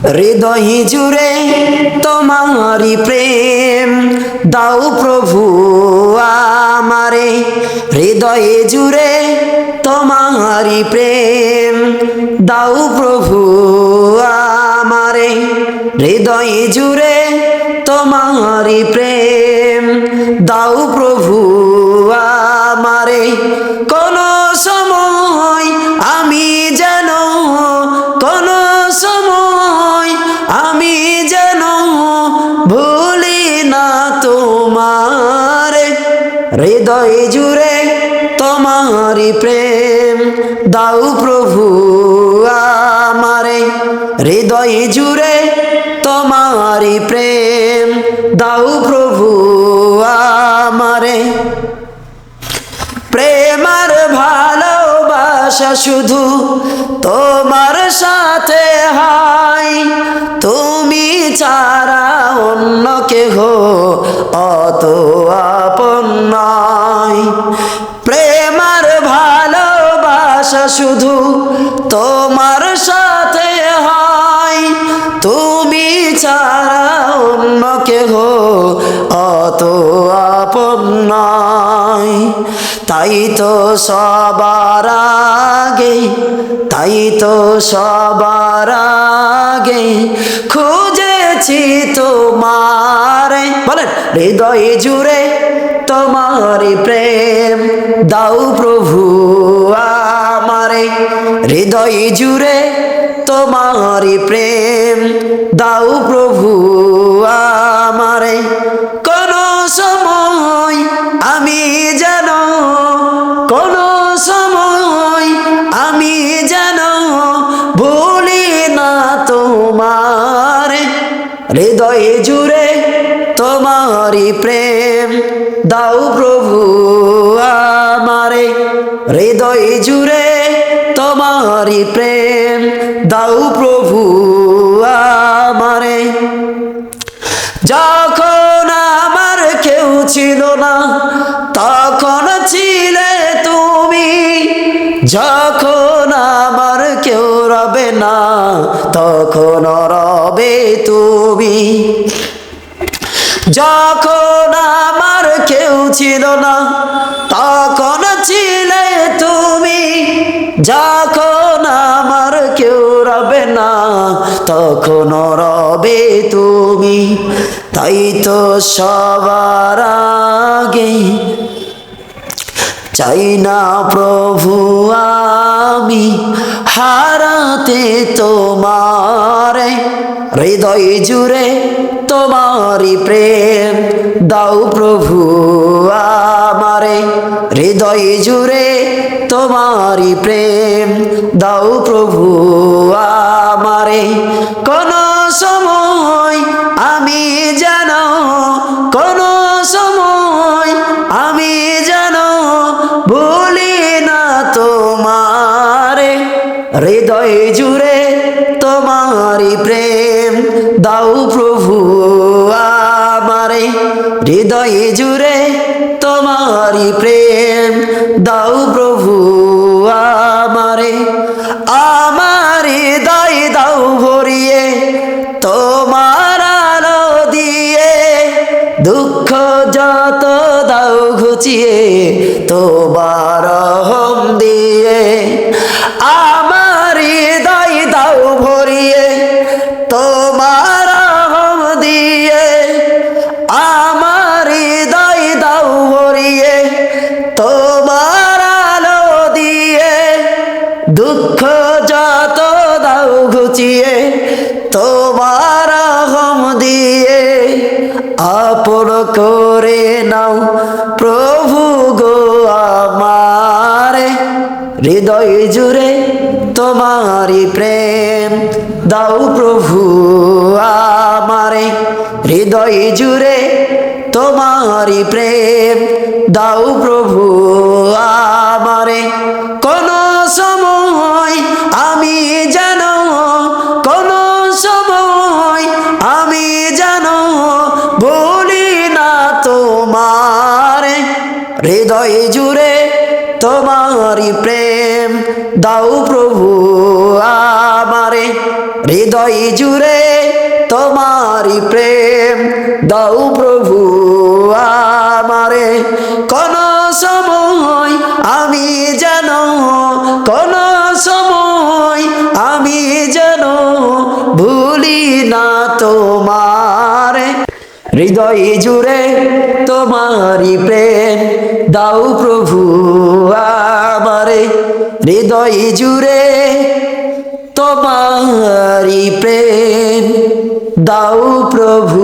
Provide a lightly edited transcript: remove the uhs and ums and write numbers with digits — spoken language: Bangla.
হৃদয় জুড়ে তোমারি প্রেম দাও প্রভু আমারে, হৃদয়ে জুড়ে তোমারি প্রেম দাও প্রভু আমারে, হৃদয়ে জুড়ে তোমারি প্রেম দাও প্রভু আমারে। কোন সময় আমি যেন, কোন সময় আমি যেন ভুলি না তোমারে, হৃদয় জুড়ে তোমারি প্রেম দাও প্রভু আমারে, হৃদয় জুড়ে তোমারি প্রেম দাও প্রভু আমারে। প্রেমার ভালোবাসা শুধু তোমার সাথে হয়, তুমি ছাড়া অন্য কেহ অত আপন নয়। প্রেমার ভালোবাসা শুধু তোমার সাথে হয়, তুমি ছাড়া অন্য কেহ অত আপন নয়। তাই তো সবার আগে, তাই তো সবার আগে খুঁজেছি তোমারে, বলেন হৃদয় জুড়ে তোমারি প্রেম দাও প্রভু আমারে, হৃদয় জুড়ে তোমারি প্রেম দাও প্রভু আমারে। কোন সময় আমি যেন, কোন সময় আমি যেন ভুলি না তোমারে, হৃদয় জুড়ে তোমারি প্রেম দাও প্রভু আমারে, হৃদয় জুড়ে তোমারি প্রেম দাও প্রভু আমারে। যখন আমার কেউ ছিল না তখন ছিলে তুমি, যখন আমার কেউ রবে না তখন রবে তুমি, যখন আমার কেউ ছিল না তখন ছিলে তুমি, যখন আমার কেউ রবে না তখন রবে তুমি। তাই তো সবার আগে চাই না প্রভু আমি হারাতে তোমারে, হৃদয় জুড়ে তোমারি প্রেম দাও প্রভু আমারে, হৃদয় জুড়ে তোমারি প্রেম দাও প্রভু আমারে। কোন সময় আমি যেন, কোন সময় আমি যেন ভুলি না তোমারে, হৃদয় জুড়ে তোমারি প্রেম দাও প্রভু আমারে, হৃদয় জুড়ে তোমারি প্রেম দাও প্রভু আমারে। আমার হৃদয় দাও ভরিয়ে তোমার আলো দিয়ে, দুঃখ যত দাও ঘুচিয়ে তোমার রহম দিয়ে, আমার হৃদয় দাও ভরিয়ে তোমার রহম দিয়ে, আমার হৃদয় দাও ভরিয়ে তোমার আলো দিয়ে, দুঃখ যত দাও ঘুচিয়ে তোমার রহম দিয়ে, আপন করে নাও প্রভু গো আমারে, হৃদয় জুড়ে তোমারি প্রেম দাও প্রভু আমারে, হৃদয় জুড়ে তোমারি প্রেম দাও প্রভু আমারে। কোন সময় আমি যেন, কোন সময় আমি যেন ভুলি না তোমারে, হৃদয় জুড়ে তোমারি প্রেম দাও প্রভু আমারে, হৃদয় হৃদয় জুড়ে তোমারি প্রেম দাও প্রভু আমারে। কোন সময় আমি যেন, কোন সময় আমি যেন ভুলি না তোমারে। হৃদয় জুড়ে তোমারি প্রেম দাও প্রভু আমারে। হৃদয় জুড়ে তোমারি প্রেম দাও প্রভু